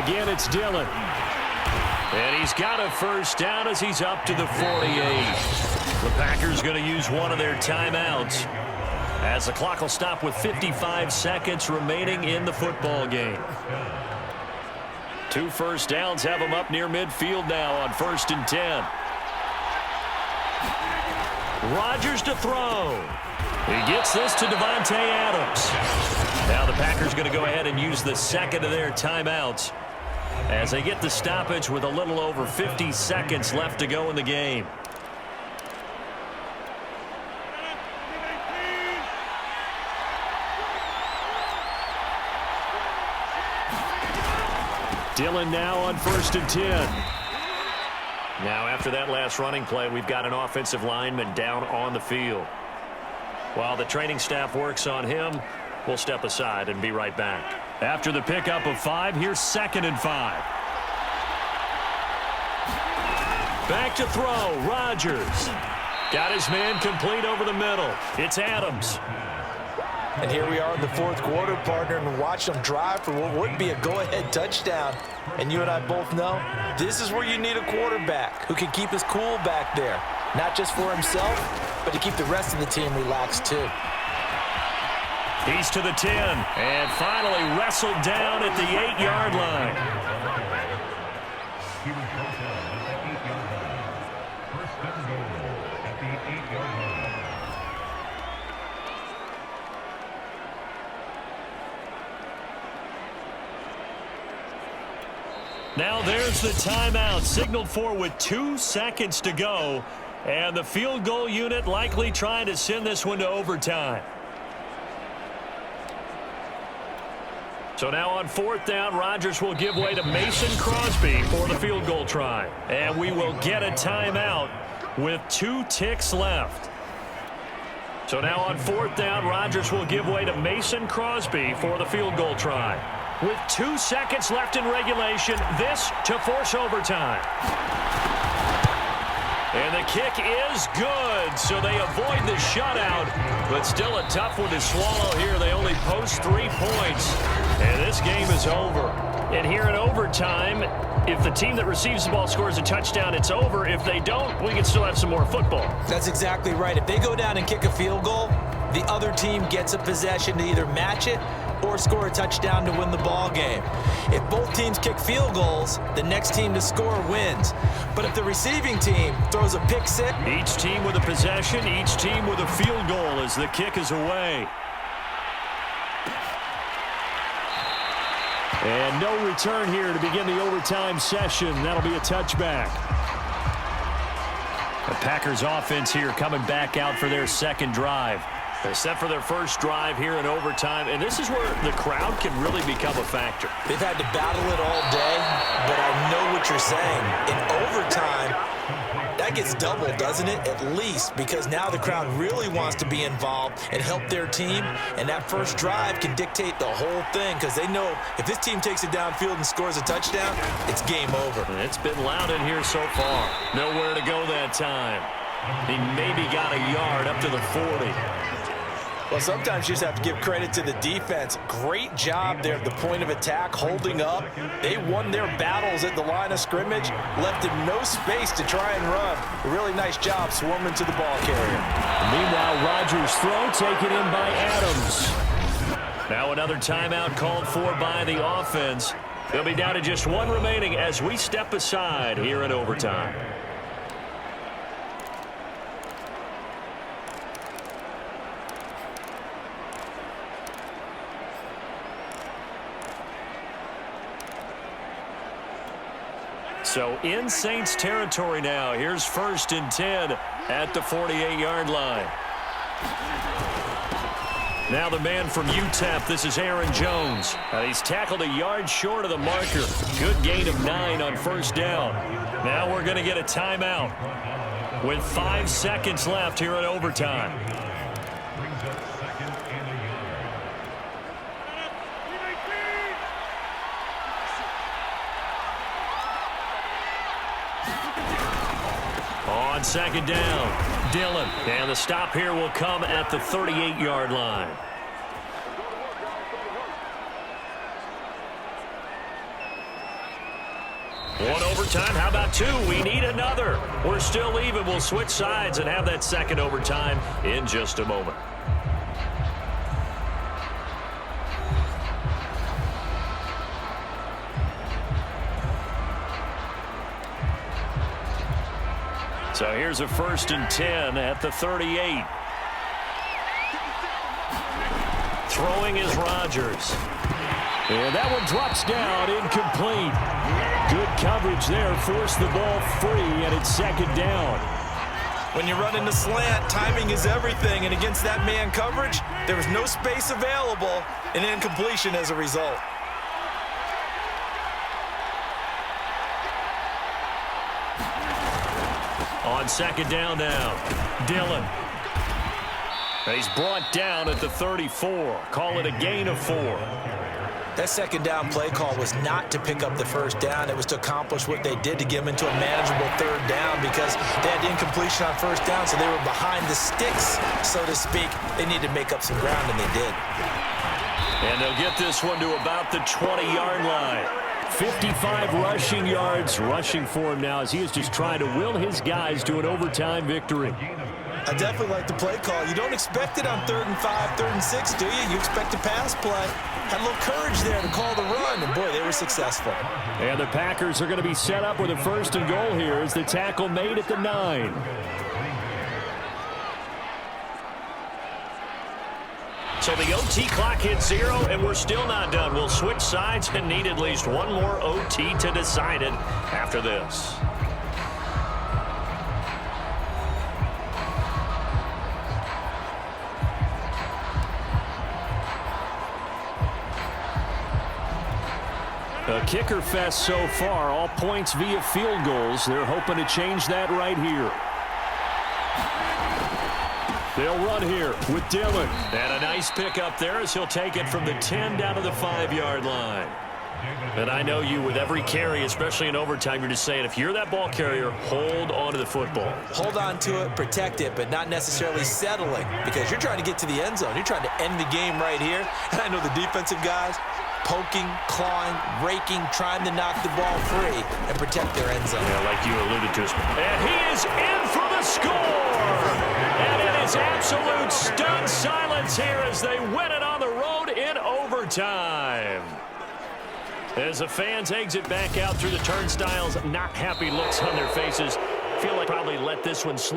Again, it's Dillon. And he's got a first down as he's up to the 48. The Packers going to use one of their timeouts as the clock will stop with 55 seconds remaining in the football game. 2 first downs have them up near midfield now on 1st and 10. Rodgers to throw. He gets this to Davante Adams. Now the Packers going to go ahead and use the second of their timeouts as they get the stoppage with a little over 50 seconds left to go in the game. Dillon now on 1st and 10. Now after that last running play, we've got an offensive lineman down on the field. While the training staff works on him, we'll step aside and be right back. After the pickup of 5, here's 2nd and 5. Back to throw, Rodgers. Got his man complete over the middle. It's Adams. And here we are in the 4th quarter, partner, and watch them drive for what would be a go-ahead touchdown. And you and I both know this is where you need a quarterback who can keep his cool back there. Not just for himself, but to keep the rest of the team relaxed too. He's to the 10 and finally wrestled down at the 8-yard line. Now there's the timeout signaled for with 2 seconds to go. And the field goal unit likely trying to send this one to overtime. So now on 4th down, Rodgers will give way to Mason Crosby for the field goal try. And we will get a timeout with 2 ticks left. So now on 4th down, Rodgers will give way to Mason Crosby for the field goal try. With 2 seconds left in regulation, this to force overtime. And the kick is good, so they avoid the shutout, but still a tough one to swallow here. They only post 3 points, and this game is over. And here in overtime, if the team that receives the ball scores a touchdown, it's over. If they don't, we can still have some more football. That's exactly right. If they go down and kick a field goal, the other team gets a possession to either match it or score a touchdown to win the ball game. If both teams kick field goals, the next team to score wins. But if the receiving team throws a pick six, each team with a possession, each team with a field goal as the kick is away. And no return here to begin the overtime session. That'll be a touchback. The Packers offense here coming back out for their second drive. They're set for their first drive here in overtime, and this is where the crowd can really become a factor. They've had to battle it all day, but I know what you're saying. In overtime, that gets doubled, doesn't it? At least, because now the crowd really wants to be involved and help their team, and that first drive can dictate the whole thing because they know if this team takes it downfield and scores a touchdown, it's game over. And it's been loud in here so far. Nowhere to go that time. He maybe got a yard up to the 40. Well, sometimes you just have to give credit to the defense. Great job there at the point of attack, holding up. They won their battles at the line of scrimmage, left him no space to try and run. A really nice job swarming to the ball carrier. Meanwhile, Rodgers' throw taken in by Adams. Now another timeout called for by the offense. They'll be down to just 1 remaining as we step aside here in overtime. So in Saints territory now. Here's 1st and 10 at the 48-yard line. Now the man from UTEP, this is Aaron Jones. He's tackled a yard short of the marker. Good gain of 9 on 1st down. Now we're going to get a timeout with 5 seconds left here in overtime. On 2nd down, Dillon. And the stop here will come at the 38-yard line. One overtime. How about two? We need another. We're still even. We'll switch sides and have that second overtime in just a moment. So here's a 1st and 10 at the 38. Throwing is Rodgers. And that one drops down, incomplete. Good coverage there, forced the ball free, and it's 2nd down. When you're running the slant, timing is everything, and against that man coverage, there was no space available, and incompletion as a result. On 2nd down now, Dillon. He's brought down at the 34. Call it a gain of 4. That 2nd down play call was not to pick up the 1st down. It was to accomplish what they did to get them into a manageable 3rd down because they had incompletion on 1st down, so they were behind the sticks, so to speak. They needed to make up some ground, and they did. And they'll get this one to about the 20-yard line. 55 rushing yards rushing for him now as he is just trying to will his guys to an overtime victory. I definitely like the play call. You don't expect it on 3rd and 5, 3rd and 6, do you? You expect a pass play. Had a little courage there to call the run, and boy, they were successful. And the Packers are going to be set up with a 1st and goal here as the tackle made at the 9. So the OT clock hits 0, and we're still not done. We'll switch sides and need at least one more OT to decide it after this. A kicker fest so far, all points via field goals. They're hoping to change that right here. They'll run here with Dillon. And a nice pickup there as he'll take it from the 10 down to the 5-yard line. And I know you, with every carry, especially in overtime, you're just saying, if you're that ball carrier, hold on to the football. Hold on to it, protect it, but not necessarily settling because you're trying to get to the end zone. You're trying to end the game right here. And I know the defensive guys, poking, clawing, raking, trying to knock the ball free and protect their end zone. Yeah, like you alluded to. And he is in for the score! And it is absolute stunned silence here as they win it on the road in overtime. As the fans exit back out through the turnstiles, not happy looks on their faces. Feel like probably let this one slip.